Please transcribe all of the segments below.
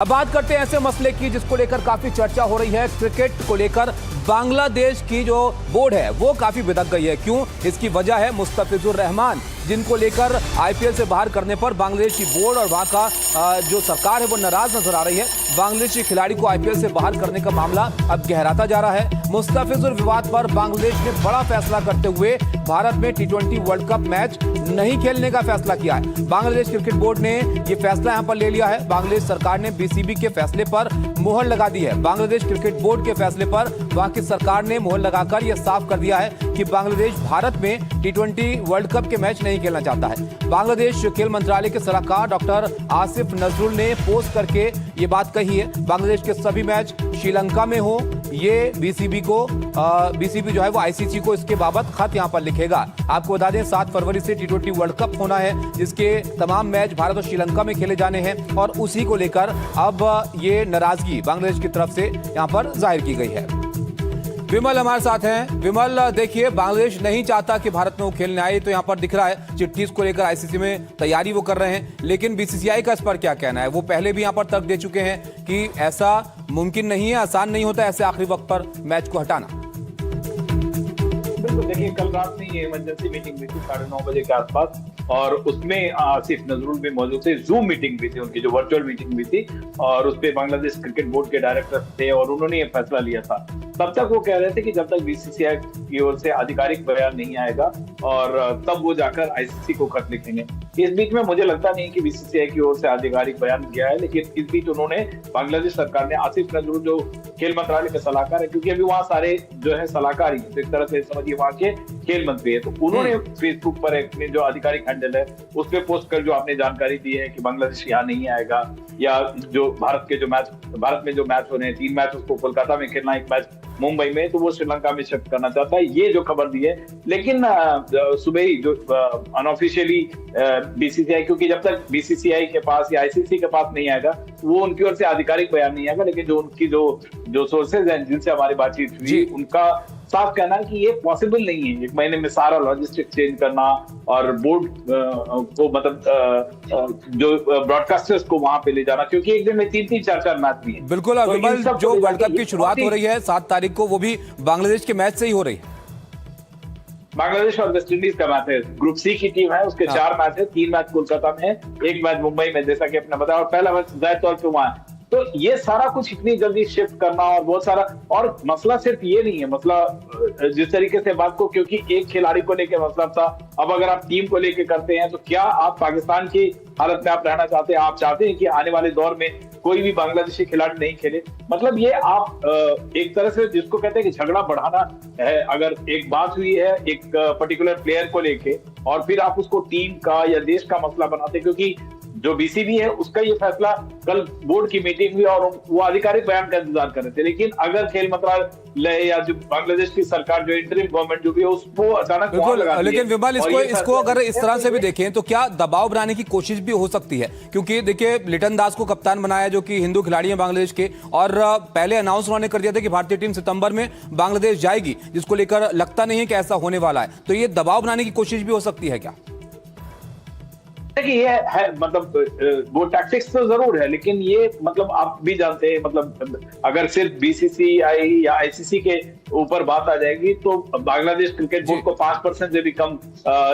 अब बात करते हैं ऐसे मसले की जिसको लेकर काफी चर्चा हो रही है। क्रिकेट को लेकर बांग्लादेश की जो बोर्ड है वो काफी बिदक गई है। क्यों? इसकी वजह है मुस्तफिजुर रहमान, जिनको लेकर आईपीएल से बाहर करने पर बांग्लादेश की बोर्ड और वहां का जो सरकार है वो नाराज नजर आ रही है। बांग्लादेशी खिलाड़ी को आईपीएल से बाहर करने का मामला अब गहराता जा रहा है। मुस्तफिजुर विवाद पर बांग्लादेश ने बड़ा फैसला करते हुए भारत में टी20 वर्ल्ड कप मैच नहीं खेलने का फैसला किया है। बांग्लादेश क्रिकेट बोर्ड ने यह फैसला यहां पर ले लिया है। बांग्लादेश सरकार ने बीसीबी के फैसले पर मुहर लगा दी है। बांग्लादेश क्रिकेट बोर्ड के फैसले पर वहां की सरकार ने मुहर लगाकर यह साफ कर दिया है कि बांग्लादेश भारत में टी20 वर्ल्ड कप के मैच नहीं खेलना चाहता है। बांग्लादेश खेल मंत्रालय के सलाहकार डॉक्टर आसिफ नजरुल ने पोस्ट करके ये बात कही है। बांग्लादेश के सभी मैच श्रीलंका में हो, ये बीसीबी जो है वो आईसीसी को इसके बाबत खत यहां पर लिखेगा। आपको बता दें 7 फरवरी से टी20 वर्ल्ड कप होना है, जिसके तमाम मैच भारत और श्रीलंका में खेले जाने हैं और उसी को लेकर अब ये नाराजगी बांग्लादेश की तरफ से यहां पर जाहिर की गई है। विमल हमारे साथ हैं। विमल, देखिए बांग्लादेश नहीं चाहता कि भारत में वो खेलने आए, तो यहाँ पर दिख रहा है चिट्ठी को लेकर आईसीसी में तैयारी वो कर रहे हैं, लेकिन बीसीसीआई का इस पर क्या कहना है? वो पहले भी यहाँ पर तर्क दे चुके हैं कि ऐसा मुमकिन नहीं है, आसान नहीं होता ऐसे आखिरी वक्त पर मैच को हटाना। बिल्कुल, देखिए कल रात में ये इमरजेंसी मीटिंग हुई थी 9:30 बजे के आसपास और उसमें आसिफ नजरुल भी मौजूद थे। जूम मीटिंग भी थी उनकी, जो वर्चुअल मीटिंग हुई थी और उस पर बांग्लादेश क्रिकेट बोर्ड के डायरेक्टर थे और उन्होंने ये फैसला लिया था। तब तक वो कह रहे थे कि जब तक बीसीसीआई की ओर से आधिकारिक बयान नहीं आएगा और तब वो जाकर आईसीसी को खत लिखेंगे। इस बीच में मुझे लगता नहीं कि बीसीसीआई की ओर से आधिकारिक बयान गया है, लेकिन इस बीच उन्होंने बांग्लादेश सरकार ने आसिफ नजरुल जो खेल मंत्रालय के सलाहकार है, क्योंकि अभी वहाँ सारे जो है सलाहकार ही तो एक तरह से समझिए वहाँ के खेल मंत्री है, तो उन्होंने फेसबुक पर अपने जो आधिकारिक हैंडल है उस पर पोस्ट कर जो आपने जानकारी दी है कि बांग्लादेश यहाँ नहीं आएगा, या जो भारत में जो मैच होने हैं 3 मैच उसको कोलकाता में खेलना, 1 मैच मुंबई में, तो वो श्रीलंका में शिफ्ट करना चाहता है, ये जो खबर दी है। लेकिन सुबह ही जो अनऑफिशियली बीसीसीआई, क्योंकि जब तक बीसीसीआई के पास या आईसीसी के पास नहीं आएगा वो उनकी ओर से आधिकारिक बयान नहीं आएगा, लेकिन जो उनकी जो सोर्सेज हैं जिनसे हमारी बातचीत हुई उनका साफ कहना है कि ये पॉसिबल नहीं है 1 महीने में सारा लॉजिस्टिक चेंज करना और बोर्ड को मतलब जो ब्रॉडकास्टर्स को वहां पे ले जाना, क्योंकि एक दिन में 3-3 4-4 मैच भी है। बिल्कुल, तो विमल, जो वर्ल्ड कप की शुरुआत हो रही है 7 तारीख को, वो भी बांग्लादेश के मैच से ही हो रही है। बांग्लादेश और वेस्ट इंडीज का मैच है, ग्रुप सी की टीम है, उसके 4 मैच है, 3 मैच कोलकाता में है, 1 मैच मुंबई में, जैसा कि आपने बताया, और पहला मैच जाहिर तौर पे वहां है। तो ये सारा कुछ इतनी जल्दी शिफ्ट करना और बहुत सारा, और मसला सिर्फ ये नहीं है, मसला जिस तरीके से बात को, क्योंकि एक खिलाड़ी को लेकर मसला था, अब अगर आप टीम को लेकर करते हैं तो क्या आप पाकिस्तान की हालत में आप रहना चाहते हैं? आप चाहते हैं कि आने वाले दौर में कोई भी बांग्लादेशी खिलाड़ी नहीं खेले? मतलब ये आप एक तरह से जिसको कहते हैं कि झगड़ा बढ़ाना है। अगर एक बात हुई है एक पर्टिकुलर प्लेयर को लेके और फिर आप उसको टीम का या देश का मसला बनाते, क्योंकि जो बीसीबी है उसका ये फैसला, कल बोर्ड की मीटिंग हुई और वो आधिकारिक बयान का इंतजार कर रहे थे, लेकिन अगर खेल मंत्रालय या जो बांग्लादेश की सरकार जो इंटरिम गवर्नमेंट जो भी है उसको अचानक लगा, लेकिन विमल इसको अगर इस तरह से भी देखें तो क्या दबाव बनाने की कोशिश भी हो सकती है? क्योंकि देखिए लिटन दास को कप्तान बनाया जो कि हिंदू खिलाड़ी हैं बांग्लादेश के, और पहले अनाउंस उन्होंने कर दिया था कि भारतीय टीम सितंबर में बांग्लादेश जाएगी, जिसको लेकर लगता नहीं है कि ऐसा होने वाला है। तो ये दबाव बनाने की कोशिश भी हो सकती है क्या? ये है मतलब वो टैक्टिक्स तो जरूर है, लेकिन ये मतलब आप भी जानते हैं, मतलब अगर सिर्फ बीसीसीआई या आईसीसी के ऊपर बात आ जाएगी तो बांग्लादेश क्रिकेट बोर्ड को 5% से भी कम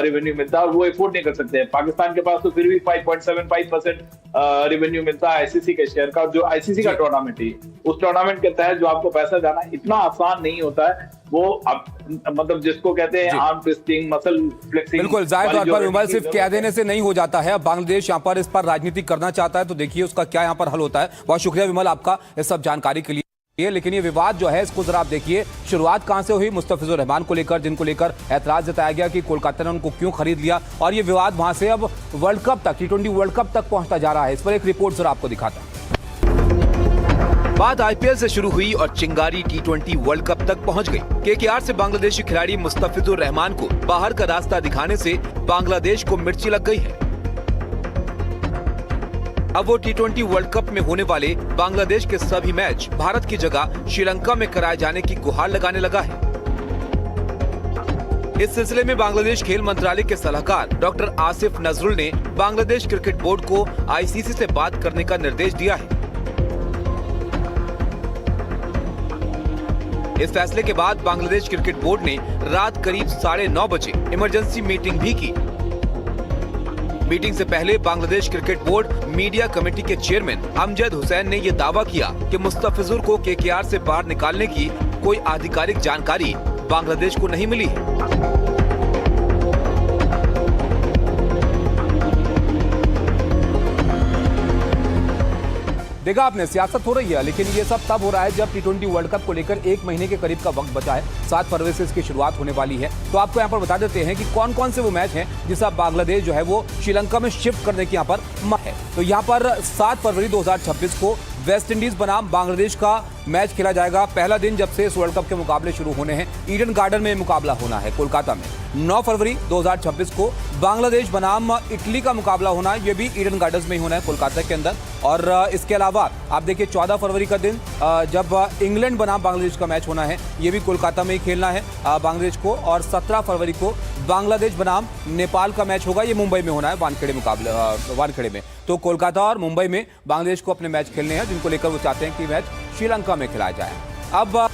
रेवेन्यू मिलता है और वो अफोर्ड नहीं कर सकते हैं। पाकिस्तान के पास तो फिर भी 5.75% रेवेन्यू मिलता है आईसीसी के शेयर का, जो आईसीसी का टूर्नामेंट है, उस टूर्नामेंट के तहत जो आपको पैसा जाना इतना आसान नहीं होता है। वो मतलब जिसको कहते हैं आर्म ट्विस्टिंग, मसल फ्लेक्सिंग, बिल्कुल जाहिर तौर पर विमल सिर्फ कह देने से नहीं हो जाता है। बांग्लादेश यहाँ पर इस पर राजनीति करना चाहता है, तो देखिए उसका क्या यहाँ पर हल होता है। बहुत शुक्रिया विमल आपका इस सब जानकारी के लिए। लेकिन ये विवाद जो है इसको जरा आप देखिए, शुरुआत कहां से हुई मुस्तफिजुर रहमान को लेकर, जिनको लेकर ऐतराज जताया गया कि कोलकाता ने उनको क्यों खरीद लिया, और ये विवाद वहां से अब वर्ल्ड कप तक, टी20 वर्ल्ड कप तक पहुंचता जा रहा है। इस पर एक रिपोर्ट जरा आपको दिखाता है। बात आईपीएल से शुरू हुई और चिंगारी टी20 वर्ल्ड कप तक पहुंच गई। केकेआर से बांग्लादेशी खिलाड़ी मुस्तफिजुर रहमान को बाहर का रास्ता दिखाने से बांग्लादेश को मिर्ची लग गई है। अब वो टी20 वर्ल्ड कप में होने वाले बांग्लादेश के सभी मैच भारत की जगह श्रीलंका में कराए जाने की गुहार लगाने लगा है। इस सिलसिले में बांग्लादेश खेल मंत्रालय के सलाहकार डॉक्टर आसिफ नजरुल ने बांग्लादेश क्रिकेट बोर्ड को आईसीसी से बात करने का निर्देश दिया है। इस फैसले के बाद बांग्लादेश क्रिकेट बोर्ड ने रात करीब 9:30 बजे इमरजेंसी मीटिंग भी की। मीटिंग से पहले Bangladesh cricket board media committee के चेयरमैन अमजद हुसैन ने यह दावा किया कि मुस्तफिजुर को केकेआर से बाहर निकालने की कोई आधिकारिक जानकारी बांग्लादेश को नहीं मिली है। देखा आपने, सियासत हो रही है, लेकिन ये सब तब हो रहा है जब T20 वर्ल्ड कप को लेकर 1 महीने के करीब का वक्त बचा है। 7 फरवरी से इसकी शुरुआत होने वाली है। तो आपको यहाँ पर बता देते हैं कि कौन कौन से वो मैच हैं जिसे बांग्लादेश जो है वो श्रीलंका में शिफ्ट करने की यहाँ पर मांग है। तो यहाँ पर 7 फरवरी 2026 को वेस्ट इंडीज बनाम बांग्लादेश का मैच खेला जाएगा। पहला दिन जब से इस वर्ल्ड कप के मुकाबले शुरू होने हैं, ईडन गार्डन में मुकाबला होना है कोलकाता में। 9 फरवरी 2026 को बांग्लादेश बनाम इटली का मुकाबला होना है, ये भी ईडन गार्डन्स में ही होना है कोलकाता के अंदर। और इसके अलावा आप देखिए 14 फरवरी का दिन जब इंग्लैंड बनाम बांग्लादेश का मैच होना है, ये भी कोलकाता में ही खेलना है बांग्लादेश को। और 17 फरवरी को बांग्लादेश बनाम नेपाल का मैच होगा, ये मुंबई में होना है वानखेड़े में। तो कोलकाता और मुंबई में बांग्लादेश को अपने मैच खेलने हैं, जिनको लेकर वो चाहते हैं कि मैच श्रीलंका में खिलाया जाए। अब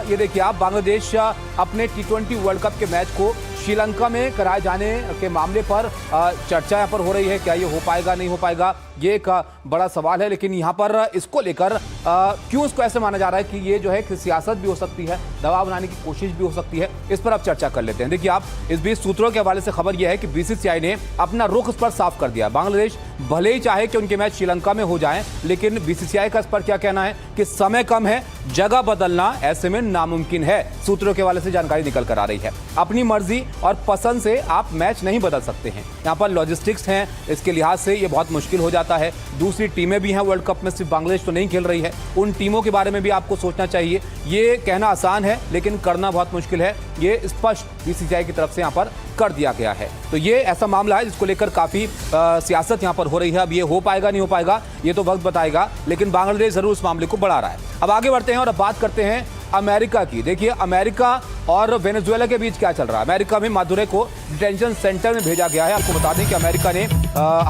ये देखिए आप, बांग्लादेश अपने T20 वर्ल्ड कप के मैच को श्रीलंका में कराए जाने के मामले पर चर्चा यहाँ पर हो रही है। क्या ये हो पाएगा, नहीं हो पाएगा, ये एक बड़ा सवाल है। लेकिन यहाँ पर इसको लेकर क्यों इसको ऐसे माना जा रहा है कि ये जो है कि सियासत भी हो सकती है, दबाव बनाने की कोशिश भी हो सकती है, इस पर आप चर्चा कर लेते हैं। देखिए आप, इस बीच सूत्रों के हवाले से खबर यह है कि BCCI ने अपना रुख इस पर साफ कर दिया। बांग्लादेश भले ही चाहे कि उनके मैच श्रीलंका में हो जाएं, लेकिन BCCI का इस पर क्या कहना है कि समय कम है, जगह बदलना ऐसे में नामुमकिन है। सूत्रों के हवाले से जानकारी निकल कर आ रही है। अपनी मर्जी और पसंद से आप मैच नहीं बदल सकते हैं। यहाँ पर लॉजिस्टिक्स हैं, इसके लिहाज से ये बहुत मुश्किल हो जाता है। दूसरी टीमें भी हैं वर्ल्ड कप में, सिर्फ बांग्लादेश तो नहीं खेल रही है। उन टीमों के बारे में भी आपको सोचना चाहिए। ये कहना आसान है, लेकिन करना बहुत मुश्किल है। ये स्पष्ट BCCI की तरफ से यहाँ पर कर दिया गया है। तो ये ऐसा मामला है जिसको लेकर काफी सियासत यहाँ पर हो रही है। अब ये हो पाएगा, नहीं हो पाएगा, ये तो वक्त बताएगा, लेकिन बांग्लादेश जरूर इस मामले को बढ़ा रहा है। अब आगे बढ़ते हैं और अब बात करते हैं अमेरिका की। देखिए अमेरिका और वेनेजुएला के बीच क्या चल रहा है। अमेरिका में मादुरे को डिटेंशन सेंटर में भेजा गया है। आपको बता दें कि अमेरिका ने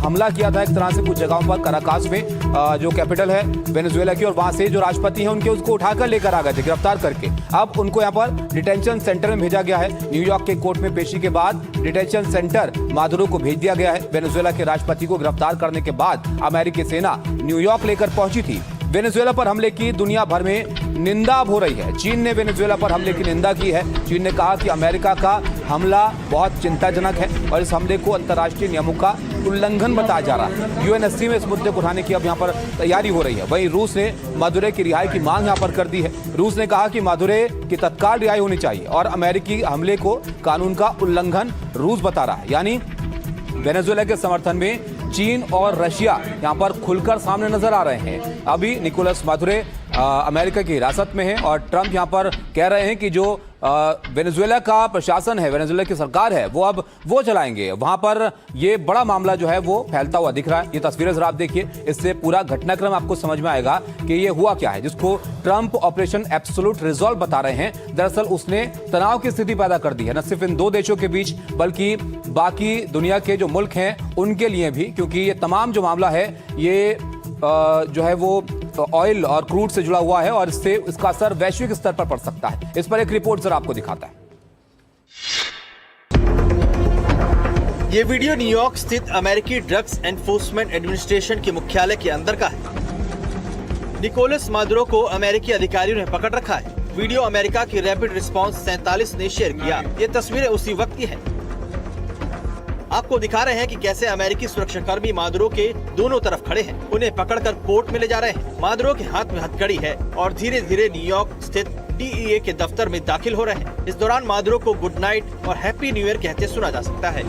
हमला किया था एक तरह से कुछ जगहों पर, कराकास में जो कैपिटल है वेनेजुएला की, और वहां से जो राष्ट्रपति हैं उनके उसको उठाकर लेकर आ गए थे गिरफ्तार करके। अब उनको यहाँ पर डिटेंशन सेंटर में भेजा गया है। न्यूयॉर्क के कोर्ट में पेशी के बाद डिटेंशन सेंटर मादुरो को भेज दिया गया है। वेनेजुएला के राष्ट्रपति को गिरफ्तार करने के बाद अमेरिकी सेना न्यूयॉर्क लेकर पहुंची थी। वेनेजुएला पर हमले की दुनिया भर में निंदा हो रही है। चीन ने वेनेजुएला पर हमले की निंदा की है। चीन ने कहा कि अमेरिका का हमला बहुत चिंताजनक है और इस हमले को अंतर्राष्ट्रीय नियमों का उल्लंघन बताया जा रहा है। UNSC में इस मुद्दे को उठाने की अब यहाँ पर तैयारी हो रही है। वहीं रूस ने मादुरे की रिहाई की मांग यहाँ पर कर दी है। रूस ने कहा कि मादुरे की तत्काल रिहाई होनी चाहिए और अमेरिकी हमले को कानून का उल्लंघन रूस बता रहा है। यानी वेनेजुएला के समर्थन में चीन और रशिया यहाँ पर खुलकर सामने नजर आ रहे हैं। अभी निकोलस मादुरे अमेरिका की हिरासत में है और ट्रंप यहाँ पर कह रहे हैं कि जो वेनेजुएला का प्रशासन है, वेनेजुएला की सरकार है, वो अब वो चलाएंगे। वहां पर ये बड़ा मामला जो है वो फैलता हुआ दिख रहा है। ये तस्वीरें जरा आप देखिए, इससे पूरा घटनाक्रम आपको समझ में आएगा कि ये हुआ क्या है, जिसको ट्रंप ऑपरेशन एब्सोल्यूट रिजॉल्व बता रहे हैं। दरअसल उसने तनाव की स्थिति पैदा कर दी है, न सिर्फ इन दो देशों के बीच बल्कि बाकी दुनिया के जो मुल्क हैं उनके लिए भी, क्योंकि ये तमाम जो मामला है ये जो है वो ऑयल और क्रूड से जुड़ा हुआ है और इससे इसका असर वैश्विक स्तर पर पड़ सकता है। इस पर एक रिपोर्ट जरा आपको दिखाता है। ये वीडियो न्यूयॉर्क स्थित अमेरिकी ड्रग्स एनफोर्समेंट एडमिनिस्ट्रेशन के मुख्यालय के अंदर का है। निकोलस मादुरो को अमेरिकी अधिकारियों ने पकड़ रखा है। वीडियो अमेरिका की रैपिड रिस्पांस 47 ने शेयर किया। ये तस्वीरें उसी वक्त की हैं। आपको दिखा रहे हैं कि कैसे अमेरिकी सुरक्षाकर्मी मादुरो के दोनों तरफ खड़े हैं। उन्हें पकड़कर कोर्ट में ले जा रहे हैं। मादुरो के हाथ में हथकड़ी है और धीरे धीरे न्यूयॉर्क स्थित DEA के दफ्तर में दाखिल हो रहे हैं। इस दौरान मादुरो को गुड नाइट और हैप्पी न्यू ईयर कहते सुना जा सकता है।